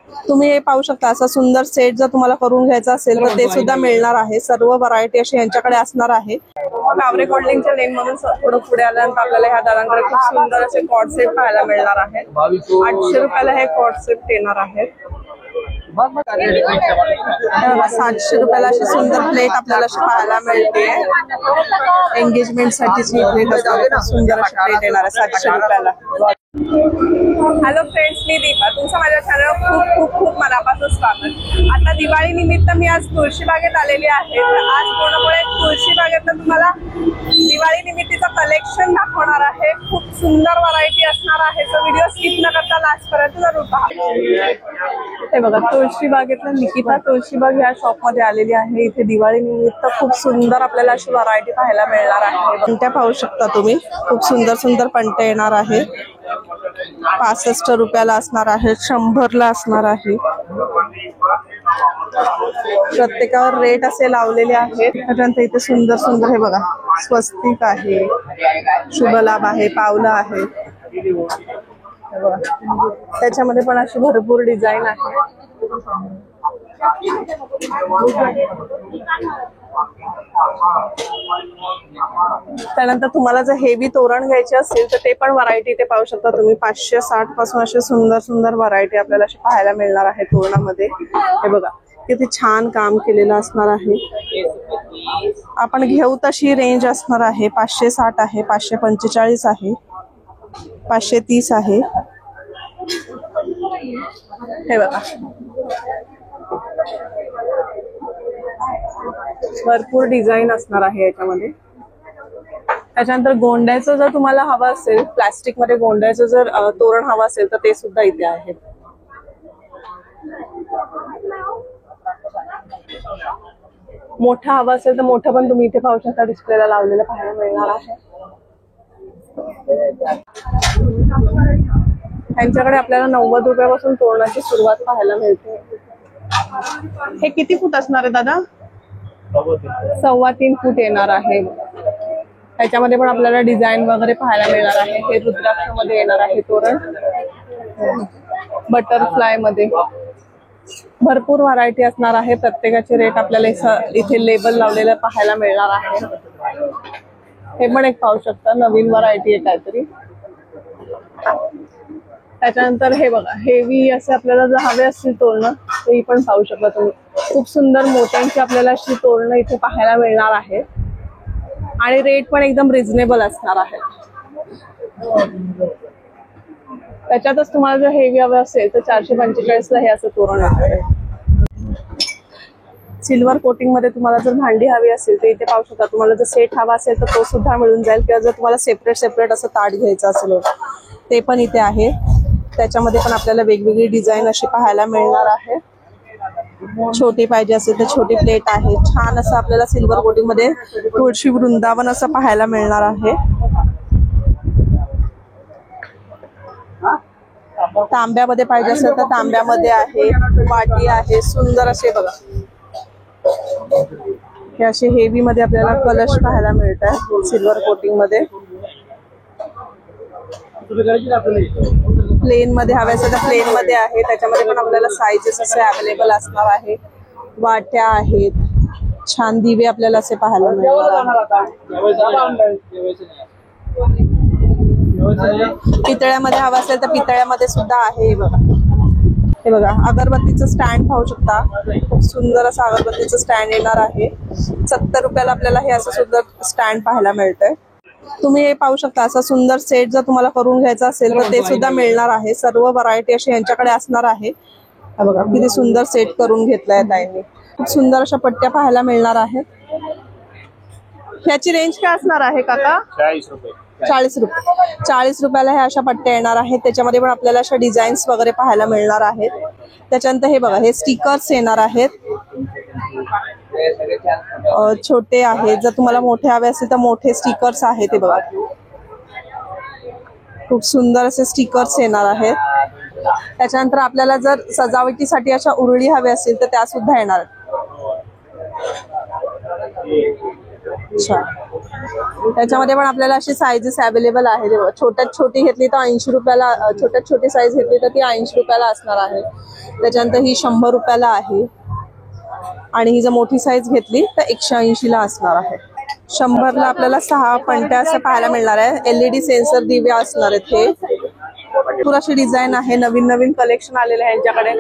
तुम्ही हे पाहू शकता, असा सुंदर सेट जर तुम्हाला करून घ्यायचा असेल तर ते सुद्धा मिळणार आहे। सर्व व्हरायटी अशी यांच्याकडे असणार आहे। कावरे कोल्डिंगच्या लेन मधून थोडं पुढे आल्यानंतर आपल्याला ह्या दादांकडे खूप सुंदर असे कॉर्ड सेट पाहायला मिळणार आहेत। 800 रुपयाला हे कॉर्ड सेट येणार आहेत। 700 रुपयाला अशी सुंदर प्लेट आपल्याला अशी पाहायला मिळते। एंगेजमेंट साठीची प्लेट असणार, सुंदर अशी प्लेट येणार आहे 700 रुपयाला। हॅलो फ्रेंड्स, मी दीपा, तुमचं माझ्या चॅनलवर खूप खूप खूप मनापासून स्वागत। आता दिवाळी निमित्त मी आज तुळशीबागेत आलेली आहे। तर आज पूर्णपणे तुळशीबागेतनं तुम्हाला दिवाळी निमित्तीचं कलेक्शन दाखवणार आहे। खूप सुंदर व्हरायटी असणार आहे, तर व्हिडिओ स्किप न करता लास्ट पर्यंत जरूर पहा। हे बघा, तुळशीबागेतलं निकिता तुळशीबाग या शॉप मध्ये आलेली आहे। इथे दिवाळी निमित्त खूप सुंदर आपल्याला अशी व्हरायटी पाहायला मिळणार आहे। पंट्या पाहू शकता तुम्ही, खूप सुंदर सुंदर पंट्या येणार आहे। 65 रुपयाला असणार आहे, 100 ला असणार आहे। प्रत्येकावर रेट असे लावलेले आहेत। त्याच्यानंतर इथे सुंदर सुंदर हे बघा, स्वस्तिक आहे, शुभलाभ आहे, पावलं आहे। त्याच्यामध्ये पण अशी भरपूर डिझाईन आहे। त्यानंतर तुम्हाला जर हेवी तोरण घ्यायचे असेल तर ते पण व्हरायटी इथे पाहू शकता तुम्ही। 560 पासून असे सुंदर सुंदर व्हरायटी आपल्याला अशी पाहायला मिळणार आहे तोरणामध्ये। हे बघा, किती छान काम केलेलं असणार आहे। आपण घेऊ तशी रेंज असणार आहे। 560 आहे, 545 आहे, 530 आहे। हे बघा, भरपूर डिझाईन असणार आहे याच्यामध्ये। त्याच्यानंतर गोंड्याचं जर तुम्हाला हवं असेल, प्लास्टिक मध्ये गोंड्याचं जर तोरण हवं असेल तर ते सुद्धा इथे आहे। मोठं हवं असेल तर मोठं पण तुम्ही इथे पाहू शकता, डिस्प्लेला लावलेलं पाहायला मिळणार आहे। त्यांच्याकडे आपल्याला 90 रुपयापासून तोरणाची सुरुवात पाहायला मिळते। हे किती फूट असणार आहे दादा? 3.25 फूट येणार आहे। त्याच्यामध्ये पण आपल्याला डिझाईन वगैरे पाहायला मिळणार आहे। हे रुद्राक्ष मध्ये येणार आहे तोरण, बटरफ्लाय मध्ये भरपूर व्हरायटी असणार आहे। प्रत्येकाचे रेट आपल्याला इथे लेबल लावलेलं पाहायला मिळणार आहे। हे पण एक पाहू शकता, नवीन व्हरायटी आहे काहीतरी। त्याच्यानंतर हे बघा, हेवी असे आपल्याला जर हवे असतील तोरणं ते पण पाहू शकता तुम्ही। खूप सुंदर मोत्यांची आपल्याला अशी तोरणं इथे पाहायला मिळणार आहे आणि रेट पण एकदम रिझनेबल असणार आहे। त्याच्यातच तुम्हाला जर हेवी हवे असेल तर 445 ला हे असं तोरण आहे। सिल्वर कोटिंग मध्ये तुम्हाला जर भांडी हवी असेल तर इथे पाहू शकता। तुम्हाला जर सेट हवा असेल तर तो सुद्धा मिळून जाईल, किंवा जर तुम्हाला सेपरेट सेपरेट असं ताट घ्यायचं असेल ते पण इथे आहे। त्याच्यामध्ये पण आपल्याला वेगवेगळी डिझाईन अशी पाहायला मिळणार आहे। छोटी पाहिजे असेल तर छोटी प्लेट आहे। छान असं आपल्याला सिल्वर कोटिंग मध्ये तुळशी वृंदावन असं पाहायला मिळणार आहे। तांब्यामध्ये पाहिजे असेल तर तांब्यामध्ये आहे, वाटी आहे, सुंदर असे बघा। हे असे हेवी मध्ये आपल्याला कलश पाहायला मिळतात सिल्वर कोटिंग मध्ये। प्लेन मध्ये हवे असेल तर प्लेन मध्ये आहे। त्याच्यामध्ये पण आपल्याला साइजेस असे अवेलेबल असणार आहे। वाट्या आहेत, छान दिवे आपल्याला असे पाहायला मिळणार। पितळ्यामध्ये हवा असेल तर पितळ्यामध्ये सुद्धा आहे। बघा, हे बघा, अगरबत्तीचं स्टँड पाहू शकता। खूप सुंदर असं अगरबत्तीचं स्टँड येणार आहे। 70 रुपयाला आपल्याला हे असं सुंदर स्टँड पाहायला मिळतंय। तुम्ही हे पाहू शकता, असा सुंदर सेट जर तुम्हाला करून घ्यायचा असेल तर ते सुद्धा मिळणार आहे। सर्व व्हरायटी अशी यांच्याकडे असणार आहे। बघा, किती सुंदर सेट करून घेतलाय ताईंनी। खूप सुंदर अशा पट्ट्या पाहायला मिळणार आहेत। ह्याची रेंज काय असणार आहे काका? 40 रुपये। 40 रुपये। 40 रुपयाला ह्या अशा पट्ट्या येणार आहेत। त्याच्यामध्ये पण आपल्याला अशा डिझाईन्स वगैरे पाहायला मिळणार आहेत। त्याच्यानंतर हे बघा, हे स्टिकर्स येणार आहेत। छोटे आहेत, जर तुम्हाला मोठे हवे असेल तर मोठे स्टिकर्स आहेत। हे बघा, खूप सुंदर असे स्टिकर्स येणार आहेत। त्याच्यानंतर आपल्याला जर सजावटीसाठी अशा उरळी हवे असतील तर त्या सुद्धा येणार आहेत। अच्छा, त्याच्यामध्ये पण आपल्याला अशी साईजेस अवेलेबल आहे. छोट्यात छोटी घेतली तर 80 रुपयाला, छोट्यात छोटी साईज घेतली तर ती 80 रुपयाला असणार आहे. त्याच्यानंतर ही 100 रुपयाला आहे आणि ही जर मोठी साईज घेतली तर 180 ला असणार आहे. 100ला आपल्याला 6 पणत्या असं पाहायला मिळणार आहे. LED सेन्सर दिवे असणार आहेत. हे भरपूर अशी डिझाईन आहे. नवीन नवीन कलेक्शन आलेले आहे यांच्याकडे.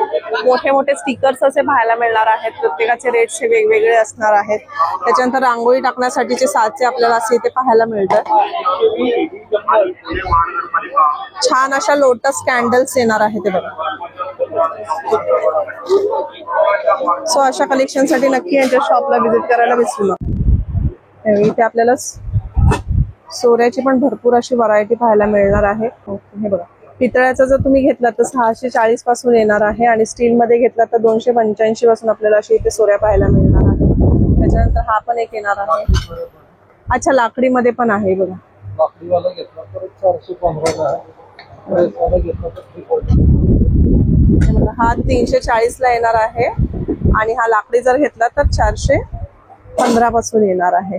मोठे मोठे स्टिकर्स असे पाहायला मिळणार आहेत. प्रत्येकाचे रेट्स हे वेगवेगळे असणार आहेत. त्याच्यानंतर रांगोळी टाकण्यासाठीचे साचे आपल्याला असे इथे पाहायला मिळतात. छान अशा लोटस कॅन्डल्स येणार आहे ते बघा. सो अशा कलेक्शन साठी नक्की यांच्या शॉपला व्हिजिट करायला विसरू नका. इथे आपल्याला सोऱ्याची पण भरपूर अशी व्हरायटी पाहायला मिळणार आहे. हे बघा, पितळ्याचा जर तुम्ही घेतला तर 640 पासून येणार आहे आणि स्टील मध्ये घेतला तर 285 पासून आपल्याला अशी इथे सोऱ्या पाहायला मिळणार आहे. त्याच्यानंतर हा पण एक येणार आहे. अच्छा, लाकडीमध्ये पण आहे बघा. लाकडीवाला घेतला तर 415 हा 340 ला येणार आहे आणि हा लाकडी जर घेतला तर 415 पासून येणार आहे.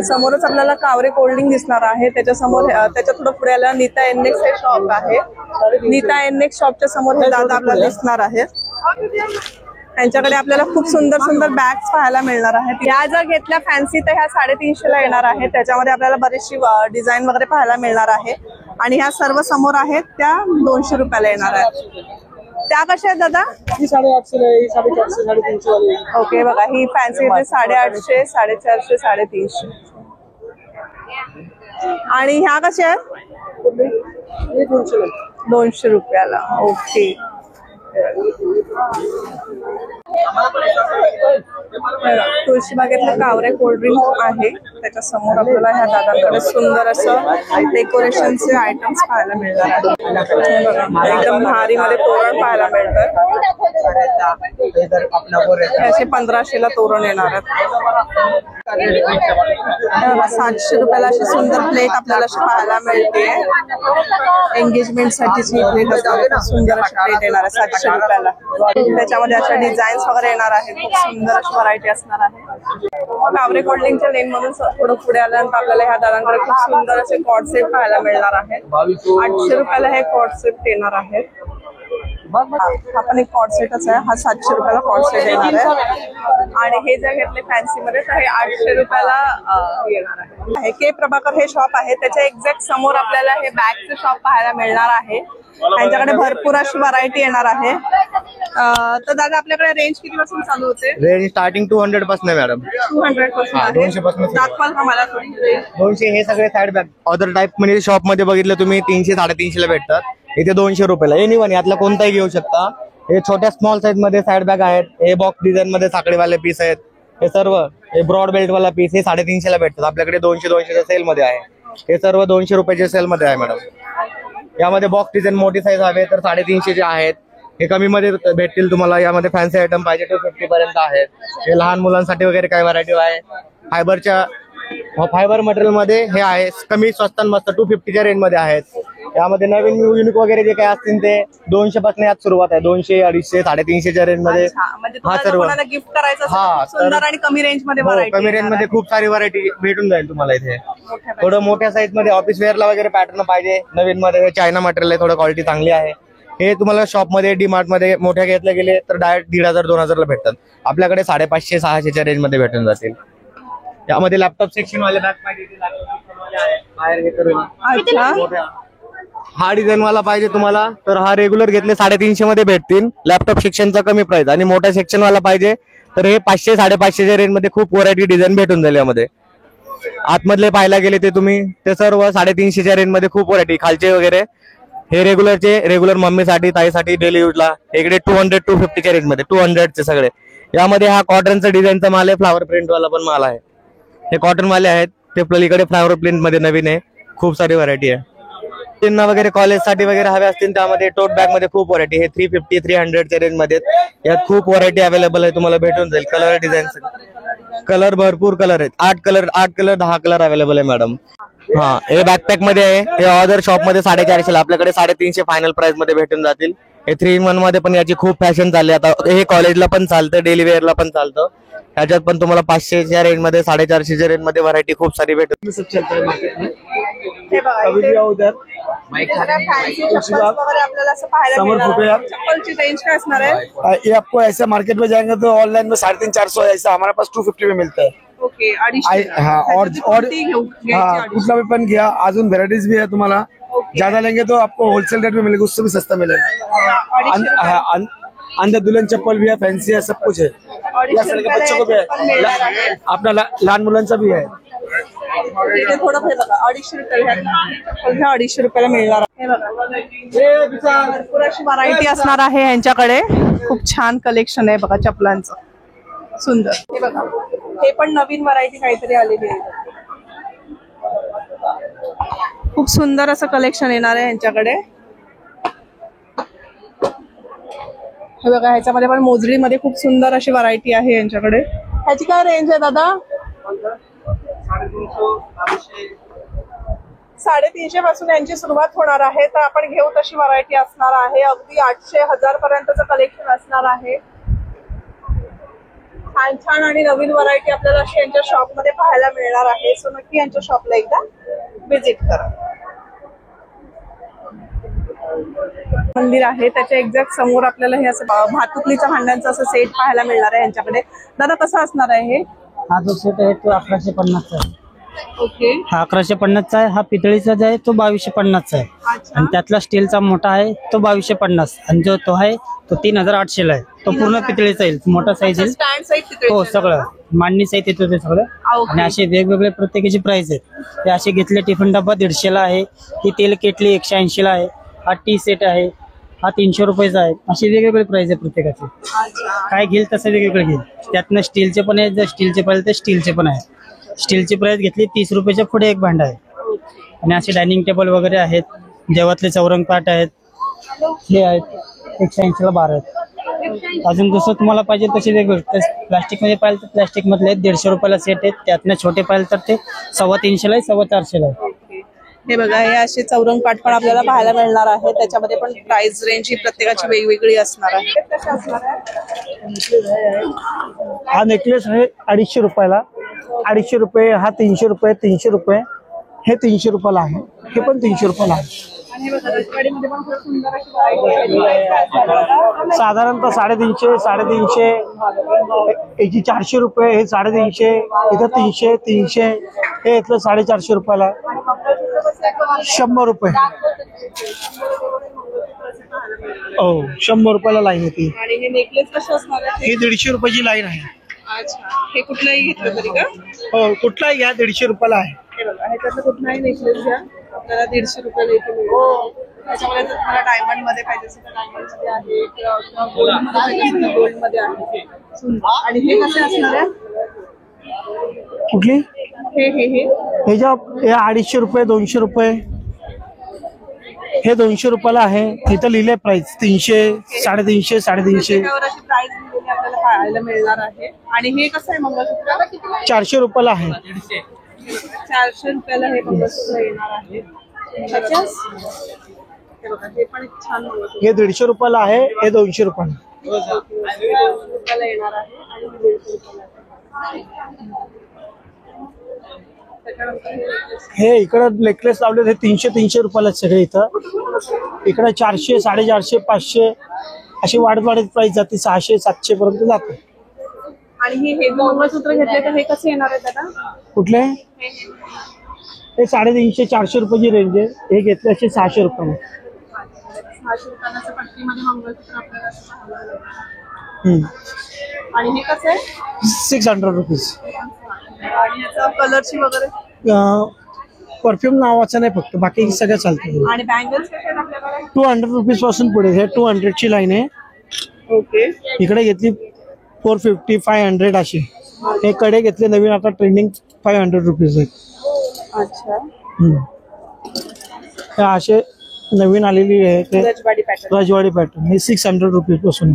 समोरच आपल्याला कावरे कोल्ड्रिंक दिसणार आहे. त्याच्या समोर, त्याच्या थोडं पुढे आला नीता एनेक्स हे शॉप आहे. नीता एनेक्स शॉपच्या समोर हे दादा आपल्याला दिसणार आहे. त्यांच्याकडे आपल्याला खूप सुंदर सुंदर बॅग्स पाहायला मिळणार आहेत. या जर घेतल्या फॅन्सी तर ह्या 350 ला येणार आहे. त्याच्यामध्ये आपल्याला बरीचशी डिझाईन वगैरे पाहायला मिळणार आहे आणि ह्या सर्व समोर आहेत त्या 200 रुपयाला येणार आहेत. त्या कशा आहेत दादा? ही 850 आहे, ही 450, 350 वाली. ओके बघा, ही फॅन्सी येते 850, 450, 350. आणि ह्या कशा आहेत? हे 200 ला. 200 रुपयाला. ओके, तुळशीबागेतलं कावरे कोल्ड्रिंक आहे. त्याच्या समोर आपल्याला ह्या दादांकडे सुंदर असं डेकोरेशनचे आयटम्स पाहायला मिळणार आहेत. एकदम भारी मध्ये तोरण पाहायला मिळतात. असे 1500 ला तोरण येणार आहेत. 700 रुपयाला अशी सुंदर प्लेट आपल्याला अशी पाहायला मिळते. एंगेजमेंट साठीची प्लेट असते. सुंदर अशी प्लेट येणार आहे 700 रुपयाला. त्याच्यामध्ये अशा डिझाईन्स वगैरे येणार आहेत. खूप सुंदर अशी व्हरायटी असणार आहे. कावरे कोल्ड्रिंकच्या लेन मधून थोडं पुढे आल्यानंतर आपल्याला ह्या दादांकडे खूप सुंदर असे कॉर्ड सेट पाहायला मिळणार आहेत. 800 रुपयाला हे कॉर्ड सेट येणार आहेत. हा पण एक कॉर्ड सेटच आहे. हा 700 रुपयाला कॉर्ड सेट येणार आहे आणि हे जर घेतले फॅन्सी मध्ये तर हे 800 रुपयाला येणार आहे. के प्रभाकर हे शॉप आहे. त्याच्या एक्झॅक्ट समोर आपल्याला हे बॅगचे शॉप पाहायला मिळणार आहे. त्यांच्याकडे भरपूर अशी व्हरायटी येणार आहे. तर दादा आपल्याकडे रेंज किती पासून चालू होते? रेंज स्टार्टिंग 200 पासून आहे मॅडम. 200 पासून आहे. 200 पासून. दाखवाल का मला थोडी रेंज? 200 हे सगळे साईड बॅग अदर टाइप म्हणजे शॉप मध्ये बघितलं तुम्ही 300 350 ला भेटतात. इथे 200 रुपयाला. एनीवन यातला कोणताही घेऊ शकता. हे छोट्या स्मॉल साईज मध्ये साईड बॅग आहेत. हे बॉक्स डिझाईन मध्ये साखळीवाले पीस आहेत. हे सर्व हे ब्रॉड बेल्ट वाला पीस हे 350 ला भेटतात. आपल्याकडे 200 सेल मध्ये आहे. हे सर्व 200 रुपयाच्या सेल मध्ये आहे मॅडम. यामध्ये बॉक्स डिझाईन मोठी साईज हवे तर 350 चे आहेत. हे कमी मध्ये भेटतील तुम्हाला. यामध्ये फॅन्सी आयटम पाहिजे 250 पर्यंत आहेत. हे लहान मुलांसाठी वगैरे काही व्हरायटी आहे. फायबर मटेरियल मध्ये हे आहे. कमी स्वस्त मस्त 250च्या रेंज मध्ये आहेत. यामध्ये नवीन युनिक वगैरे जे काही असतील ते 200 पासून यात सुरुवात आहे. 200, 250, 350च्या रेंज मध्ये. हा सर्व गिफ्ट करायचं सुंदर आणि कमी रेंज मध्ये. कमी रेंज मध्ये खूप सारी व्हरायटी भेटून जाईल तुम्हाला इथे. थोडं मोठ्या साईज मध्ये ऑफिस वेअरला वगैरे पॅटर्न पाहिजे नवीन मध्ये. हे चायना मटेरियल आहे. थोडं क्वालिटी चांगली आहे. हे तुम्हाला शॉप मध्ये डीमार्ट मध्ये मोठ्या घेतले गेले तर डायरेक्ट 1500-2000 ला भेटतात. आपल्याकडे 550-600च्या रेंज मध्ये भेटून जातील. यामध्ये लॅपटॉप सेक्शन वाले बॅग पाहिजे. हा डिझाईन वाला पाहिजे तुम्हाला तर हा रेग्युलर घेतले 350 मध्ये भेटतील. लॅपटॉप सेक्शनचा कमी प्राइस. आणि मोठ्या सेक्शन वाला पाहिजे तर हे 500-550च्या रेंज मध्ये खूप व्हरायटी डिझाईन भेटून जाईल. यामध्ये आतमधले पाहायला गेले ते तुम्ही ते सर्व 350च्या रेंज मध्ये खूप व्हरायटी. खालचे वगैरे हे रेग्युलर मम्मीसाठी ताईसाठी डेली यूजला. इकडे 200-250च्या रेंज मध्ये 200चे सगळे. यामध्ये हा कॉटनचा डिझाईनचा माल आहे. फ्लावर प्रिंट वाला पण माल आहे. हे कॉटन वाले आहेत. ते पलीकडे फ्लावर प्रिंट मध्ये नवीन आहे. खूप सारी व्हरायटी आहे. त्यांना वगैरे कॉलेजसाठी वगैरे हवे असतील त्यामध्ये टोट बॅग मध्ये खूप व्हरायटी. हे 350-300च्या रेंज मध्ये. यात खूप व्हरायटी अवेलेबल आहे. तुम्हाला भेटून जाईल. कलर डिझाईन कलर भरपूर कलर आहेत. 8 कलर 10 कलर अवेलेबल आहे मॅडम. हा हे बॅकपॅक मध्ये आहे. हे अदर शॉप मध्ये 450 ला. आपल्याकडे 350 फायनल प्राइस मध्ये भेटून जातील. हे 3 in 1 मध्ये पण याची खूप फॅशन चालली आता. हे कॉलेजला पण चालतं, डेली वेअरला पण चालतं. ह्याच्यात पण तुम्हाला 500च्या रेंज मध्ये 450च्या रेंज मध्ये व्हरायटी खूप सारी भेटत. सब चलता है मार्केट में. हे बघा कभी इथे भी आओ उधर. सगळ्या fancy चप्पल्स वगैरे आपल्याला असं पाहायला समर मिळणार फुटवेअर. आहे. चप्पलची रेंज काय असणार आहे? ये आपको ऐसा मार्केट में जाएंगे तो ऑनलाइन में 350-400 है, ऐसा हमारे पास 250 में मिलता है. ओके 250. हाँ और हाँ कुछ भी पन किया अजून वेराइटीज भी है तुम्हारा. ज्यादा लेंगे तो आपको होलसेल रेट में मिलेगा, उससे भी सस्ता मिलेगा. अंदर दुल्हन चप्पल भी है, फैंसी है, सब कुछ है. या साल के बच्चों को भी है, अपना लहान मुलांचा भी है. इथे थोडं हे बघा 250 रुपये 250 रुपयाला मिळणार आहे. हे बघा भरपूर अशी व्हरायटी असणार आहे यांच्याकडे. खूप छान कलेक्शन आहे बघा चपलांचं, सुंदर. हे बघा हे पण नवीन व्हरायटी काहीतरी आलेली आहे. खूप सुंदर असं कलेक्शन येणार आहे यांच्याकडे. हे बघा ह्याच्यामध्ये पण मोजडीमध्ये खूप सुंदर अशी व्हरायटी आहे यांच्याकडे. ह्याची काय रेंज आहे दादा? 350 पासून यांची सुरुवात होणार आहे. तर आपण घेऊ तशी व्हरायटी असणार आहे. अगदी 800-1000 पर्यंतचं कलेक्शन असणार आहे. छान छान आणि नवीन व्हरायटी आपल्याला अशी यांच्या शॉप मध्ये पाहायला मिळणार आहे. सो नक्की यांच्या शॉपला एकदा विजिट करा. मंदिर आहे त्याच्या एक्झॅक्ट समोर आपल्याला हे असं भातुकलीच्या भांड्यांचं असं सेट पाहायला मिळणार आहे यांच्याकडे. दादा कसं असणार आहे हे? हा जो सेट आहे तो 1150चा आहे. ओके हा 1150चा आहे. हा पितळीचा जो आहे तो 2250चा आहे. अच्छा आणि त्यातला स्टीलचा मोठा आहे तो 2250. आणि जो तो आहे तो 3800ला आहे. तो पूर्ण पितळीचा येईल, मोठा साईज येईल. स्टँड साईड हो सगळं मांडणी साहित्य येतो ते सगळं. आणि असे वेगवेगळे प्रत्येकाची प्राइस आहेत. ते असे घेतले टिफिन डब्बा 150ला आहे. ही तेल केटली 180ला आहे. हा टी सेट आहे, हा 300 रुपयाचा आहे. असे वेगवेगळे प्राइस आहे प्रत्येकाचे. काय घेईल तसं वेगवेगळे घेईल. त्यातनं स्टीलचे पण आहेत, जर स्टीलचे पाहिजे तर स्टीलचे पण आहे. स्टीलची प्राइस घेतली 30 रुपयाच्या पुढे एक भांडा आहे. आणि असे डायनिंग टेबल वगैरे आहेत. देवातले चौरंग पाट आहेत, हे आहेत 180ला 12 आहेत. अजून जसं तुम्हाला पाहिजे तसे वेगवेगळे. प्लास्टिक मध्ये पाहिजे तर प्लास्टिक मधले 150 रुपयाला सेट आहेत. त्यातनं छोटे पाहिजे तर ते 350ला आहे, 450ला आहे. हे बघा हे असे चौरंग पाट पण आपल्याला पाहायला मिळणार आहे. त्याच्यामध्ये पण प्राइस रेंज ही प्रत्येकाची वेगवेगळी असणार आहे. कशा असणार आहे? हा नेकलेस आहे 250 रुपयाला. 250 रुपये. हा 300 रुपये. 300 रुपये. हे 300 रुपयाला आहे. हे पण 300 रुपयाला आहे. आणि हे बघा रजवाडीमध्ये पण खूप सुंदर अशी व्हरायटी आहे. साधारणतः 350 याची 400 रुपये. हे 350. इथं 300. हे इथलं 450 रुपयाला. 100 रुपये. हो 100 रुपयाला लाईन होती. आणि हे नेकलेस कसं असणार आहे? ही 150 रुपयाची लाईन आहे. अच्छा हे कुठलाही घेतलं तरी का? हो कुठलाही घ्या 150 रुपयाला आहे. हे बघा ह्याच्यातलं कुठलाही नेकलेस घ्या आपल्याला 150 रुपयाला इथे मिळेल. त्याच्यामध्ये जर तुम्हाला डायमंड मध्ये पाहिजे असेल तर डायमंड मध्ये आहे, किंवा गोल्ड मध्ये पाहिजे असेल तर गोल्ड मध्ये आहे. सुंदर. आणि हे कसे असणार आहे? कुठली? हे ह्याच्या हे 250 रुपये. 200 रुपये. हे 200 रुपयाला आहे. इथं लिहिले प्राइस 300, 350, 350. त्यावर अशी प्राइस लिहिलेली आपल्याला पाहायला मिळणार आहे. आणि हे कसं आहे मंगळसूत्र? 400 रुपयाला आहे. 400 रुपयाला हे मंगळसूत्र येणार आहे. हे बघा हे पण एक छान मंगळसूत्र हे 150 रुपयाला आहे. हे 200 रुपयाला. 200 रुपयाला येणार आहे. आणि 150 रुपयाला आहे. हे इकडं नेकलेस लावले हे 300 रुपयाला सगळे. इकडे 400, 450, 500 अशी वाढत प्राइस जाते. 600, 700 पर्यंत जाते. आणि हे मंगळसूत्र घेतले तर हे कसे येणार आहे दादा? कुठले? हे 350, 400 रुपयाची रेंज आहे. हे घेतले असे 600 रुपये. 600 रुपयाचं पट्टीमध्ये मंगळसूत्र आपल्याला असं पाहायला मिळणार. आणि हे कसं आहे? 600 रुपीज. आणि याचा कलरची वगैरे परफ्यूम नावाचं नाही फक्त, बाकी सगळं चालतं. आणि बँगल्स कसे आहेत आपल्याकडे? 200 रुपीज पासून पुढे. हे 200 ची लाईन आहे. ओके इकडे घेतली 450, 500 अशी. हे कडे घेतले नवीन आता ट्रेंडिंग 500 रुपीज आहेत. अच्छा हे असे नवीन आलेली आहे ते रजवाडी पॅटर्न. रजवाडी पॅटर्न. हे 600 रुपीज पासून.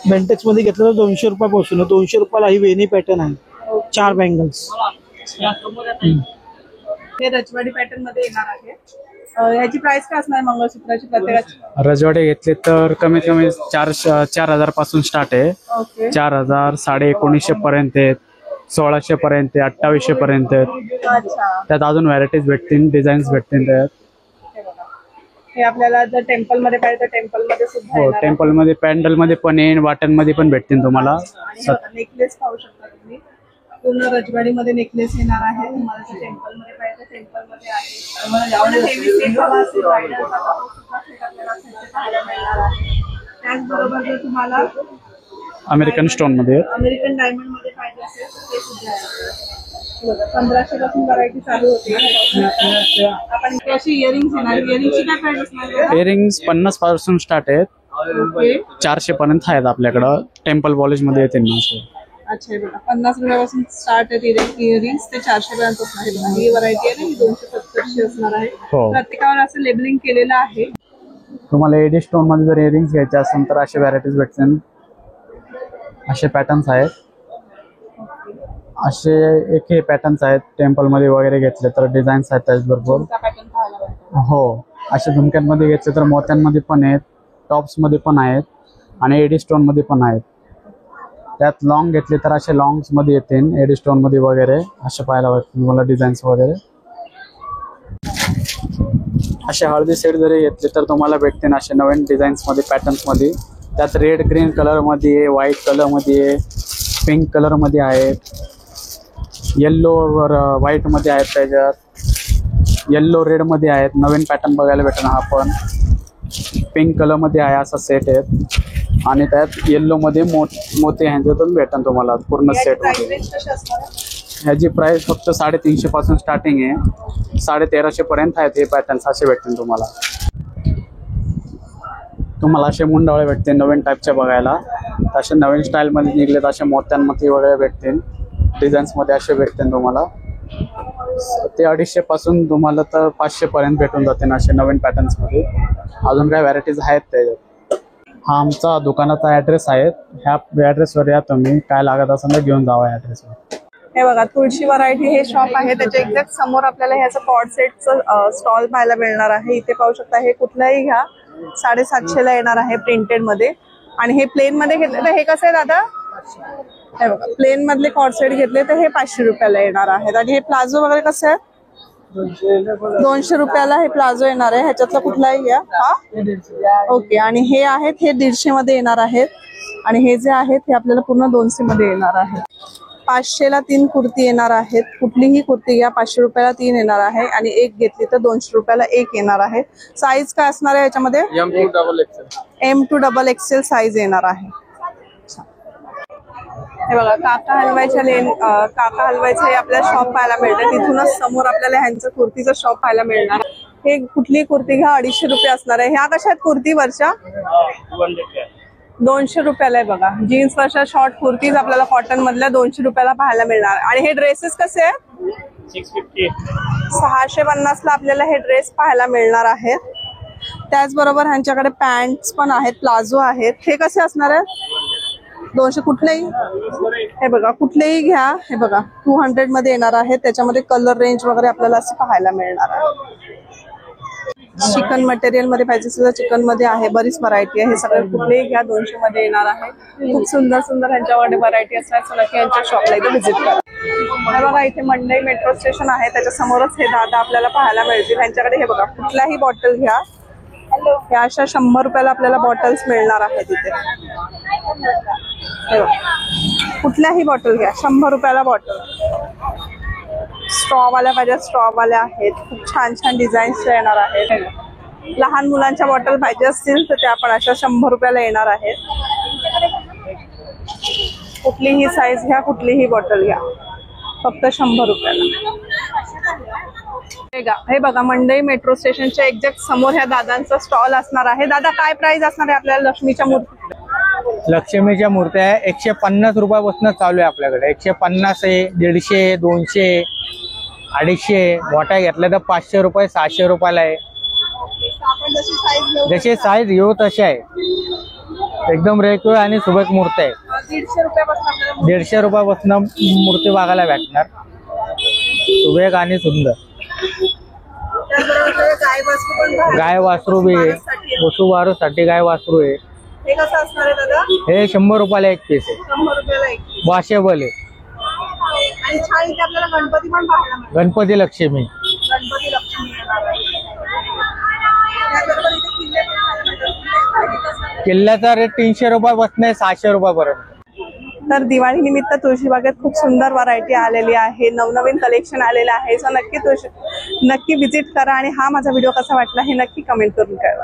बेंटेक्स मध्ये घेतलं तर 200 रुपयापासून. 200 रुपयाला ही वेणी पॅटर्न आहे. 4 बँगल्स. हे रजवाडी पॅटर्न मध्ये येणार आहे. ह्याची प्राइस काय असणार मंगळसूत्राची प्रत्येकाची? रजवाडे घेतले तर कमीत कमी 4,000 पासून स्टार्ट आहे. ओके 4,000, 1950 पर्यंत आहेत, 1,600 पर्यंत, 2800 पर्यंत आहेत. अच्छा. त्यात अजून व्हरायटीज भेटतील, डिझाईन्स भेटतील त्यात. हे बघा. हे आपल्याला जर टेम्पल मध्ये पाहिजे तर टेम्पल मध्ये सुद्धा हो, येणार आहे. टेम्पल मध्ये, पॅन्डल मध्ये पण येईल, वाटण मध्ये पण भेटतील तुम्हाला. आणि नेकलेस पाहू शकता तुम्ही, पूर्ण रजवाडी मध्ये नेकलेस येणार आहे. तुम्हाला जर टेम्पल मध्ये पाहिजे तर टेम्पल मध्ये आहे. हेवी सेट हवा असेल ब्रायडलचा तर तो सुद्धा सेट आपल्याला सेटचे पाहायला मिळणार आहे. त्याचबरोबर जर तुम्हाला अमेरिकन स्टोन मध्ये आहेत. अमेरिकन डायमंड मध्ये पाहिजे असेल तर ते सुद्धा आहे. 1500 पासून व्हरायटी चालू होते. आपण अशी इयरिंग्स येणार. इयरिंगची काय प्राइस असणार? इयरिंग्स 50 पासून स्टार्ट आहेत, ओके 400 पर्यंत आहेत आपल्याकडं. टेम्पल कॉलेज मध्ये येतील ना असे. अच्छा हे बघा 50 रुपयापासून स्टार्ट आहे इयरिंग्स ते 400 पर्यंत असणार आहे. बघा ही व्हरायटी आहे ना, ही 270 असणार आहे. हो. प्रत्येकावर असं लेबलिंग केलेलं आहे. तुम्हाला एडी स्टोन मध्ये जर इयरिंग्स घ्यायचे असेल तर असे व्हरायटीज भेटतील. असे पॅटर्न्स आहेत, असे एक हे पॅटर्न्स आहेत. टेम्पल मध्ये वगैरे घेतले तर डिझाईन्स आहेत त्याचबरोबर. तुमचा पॅटर्न पाहायला मिळतो. हो, असे झुमक्यांमध्ये घेतले तर मोत्यांमध्ये पण आहेत, टॉप्स मध्ये पण आहेत आणि एडी स्टोन मध्ये पण आहेत. त्यात लॉंग घेतले तर असे लॉंग्स मध्ये येतील, एडी स्टोन मध्ये वगैरे असे पाहायला भेटतील तुम्हाला डिझाईन्स वगैरे. असे हळदी सेट जरी घेतले तर तुम्हाला भेटतील असे नवीन डिझाईन्स मध्ये, पॅटर्न्स मध्ये. त्यात रेड ग्रीन कलर मध्ये आहे, व्हाईट कलर मध्ये आहे, पिंक कलर मध्ये आहे, येल्लो वर व्हाईट मध्ये आहेत, त्याच्यात येल्लो रेड मध्ये आहेत. नवीन पॅटर्न बघायला भेटणार हा पण. पिंक कलर मध्ये आहे असा सेट आहे आणि त्यात येल्लो मध्ये मोती ह्यांच्यातून भेटन तुम्हाला पूर्ण सेट मध्ये. ह्याची प्राइस फक्त 350 पासून स्टार्टिंग आहे, 1350 पर्यंत आहेत हे पॅटर्न्स. असे भेटतील तुम्हाला. तुम्हाला असे मुंडावळे भेटतील नवीन टाईपचे बघायला. असे नवीन स्टाईल मध्ये निघलेत, असे मोत्यांमध्ये वगैरे भेटतील, डिझाईन्स मध्ये असे भेटतील तुम्हाला. ते 250 पासून तुम्हाला तर 500 पर्यंत भेटून जातील असे नवीन पॅटर्न्स मध्ये. अजून काय व्हरायटीज आहेत त्याच्यात. हा आमचा दुकानाचा ॲड्रेस आहे. ह्या ॲड्रेसवर या तुम्ही, काय लागत असेल तर घेऊन जावा ॲड्रेसवर. हे बघा तुळशी व्हरायटी हे शॉप आहे. त्याच्या एक्झॅक्ट समोर आपल्याला ह्याचं कॉर्ड सेटचं स्टॉल पाहायला मिळणार आहे. इथे पाहू शकता हे कुठलाही घ्या 750 ला येणार आहे प्रिंटेड मध्ये. आणि हे प्लेन मध्ये घेतले तर हे कसं आहे दादा? हे बघा प्लेन मधले कॉर्ड सेट घेतले तर हे 500 रुपयाला येणार आहेत. आणि हे प्लाझो वगैरे कसं आहे? 200 रुपयाला हे प्लाझो येणार आहे. ह्याच्यातलं कुठलाही घ्या. हा ओके. आणि हे आहेत हे 150 मध्ये येणार आहेत. आणि हे जे आहेत हे आपल्याला पूर्ण 200 मध्ये येणार आहे. 500 ला 3 कुर्ती येणार आहेत. कुठलीही कुर्ती घ्या 500 रुपयाला 3 येणार आहे. आणि एक घेतली तर 200 रुपयाला 1 येणार आहे. साईज काय असणार आहे याच्यामध्ये? M2 डबल XL साईज येणार आहे. हे बघा काका हलवायचं हे आपल्याला शॉप पाहायला मिळतं. तिथूनच समोर आपल्याला ह्यांचं कुर्तीचं शॉप पाहायला मिळणार. हे कुठली कुर्ती घ्या 250 रुपये असणार आहे. ह्या कशा आहेत कुर्ती वरच्या? 200 रुपयाला आहे बघा. जीन्स वरच्या शॉर्ट कुर्तीज आपल्याला कॉटन मधल्या 200 रुपयाला पाहायला मिळणार. आणि हे ड्रेसेस कसे आहेत? 650 ला आपल्याला हे ड्रेस पाहायला मिळणार आहेत. त्याचबरोबर ह्यांच्याकडे पॅन्ट्स पण आहेत, प्लाझो आहेत. हे कसे असणार आहेत? 200 कुठलेही. हे बघा कुठलेही घ्या. हे बघा 200 मध्ये येणार आहे. त्याच्यामध्ये कलर रेंज वगैरे आपल्याला असं पाहायला मिळणार आहे. चिकन मटेरियल मध्ये पाहिजे असेल तर चिकन मध्ये आहे. बरीच व्हरायटी आहे. हे सगळं कुठलेही घ्या 200 मध्ये येणार आहे. खूप सुंदर सुंदर ह्यांच्याकडे व्हरायटी असतात. चला की यांच्या शॉपला इथे व्हिजिट करा. हे बघा इथे मंडई मेट्रो स्टेशन आहे. त्याच्या समोरच हे दादा आपल्याला पाहायला मिळतील. त्यांच्याकडे हे बघा कुठलाही बॉटल घ्या. ह्या अशा 100 रुपयाला आपल्याला बॉटल्स मिळणार आहेत इथे. कुठल्याही बॉटल घ्या 100 रुपयाला बॉटल. स्ट्रॉ वाल्या पाहिजे स्ट्रॉ वाल्या आहेत. खूप छान छान डिझाईन्स येणार आहेत. लहान मुलांच्या बॉटल पाहिजे असतील तर त्या पण अशा 100 रुपयाला येणार आहेत. कुठलीही साईज घ्या, कुठलीही बॉटल घ्या, फक्त 100 रुपयाला. हे बघा मंडई मेट्रो स्टेशनच्या एक्झॅक्ट समोर ह्या दादांचा स्टॉल असणार आहे. दादा काय प्राइस असणार आहे आपल्याला लक्ष्मीच्या मूर्ती? लक्ष्मीच्या मूर्त्या आहे 150 रुपयापासून चालू आहे आपल्याकडे. 150 आहे, 150, 200, 250. मोठ्या घेतल्या तर 500 रुपये, 600 रुपयाला आहे. जसे साईज घेऊ तसे आहे. एकदम रेखीव आणि सुबक मूर्ती आहे. 150 रुपयापासून मूर्ती बघायला भेटणार. सुबक आणि सुंदर. गाय वासरू पण बाहेर. गाय वासरू बी आहे, माणसासाठी आहे. वसुबारसाठी गाय वासरू आहे. हे कसं असणार आहे दादा? हे 100 रुपयाला एक पीस आहे, 100 रुपयाला एक. वॉशेबल आहे. आणि छान इथे आपल्याला गणपती पण पाहायला मिळतो. गणपती लक्ष्मी गणपती लक्ष्मी येणार आहे. त्याचबरोबर इथे किल्ले पण पाहायला मिळतात. किल्ल्याचा रेट 300 रुपयापासून 600 रुपयापर्यंत. तर दिवाळी निमित्त तुळशीबागेत खूप सुंदर व्हरायटी आलेली आहे, नवनवीन कलेक्शन आलेलं आहे. सो नक्की विजिट करा आणि हा माझा व्हिडिओ कसा वाटला हे नक्की कमेंट करून कळवा.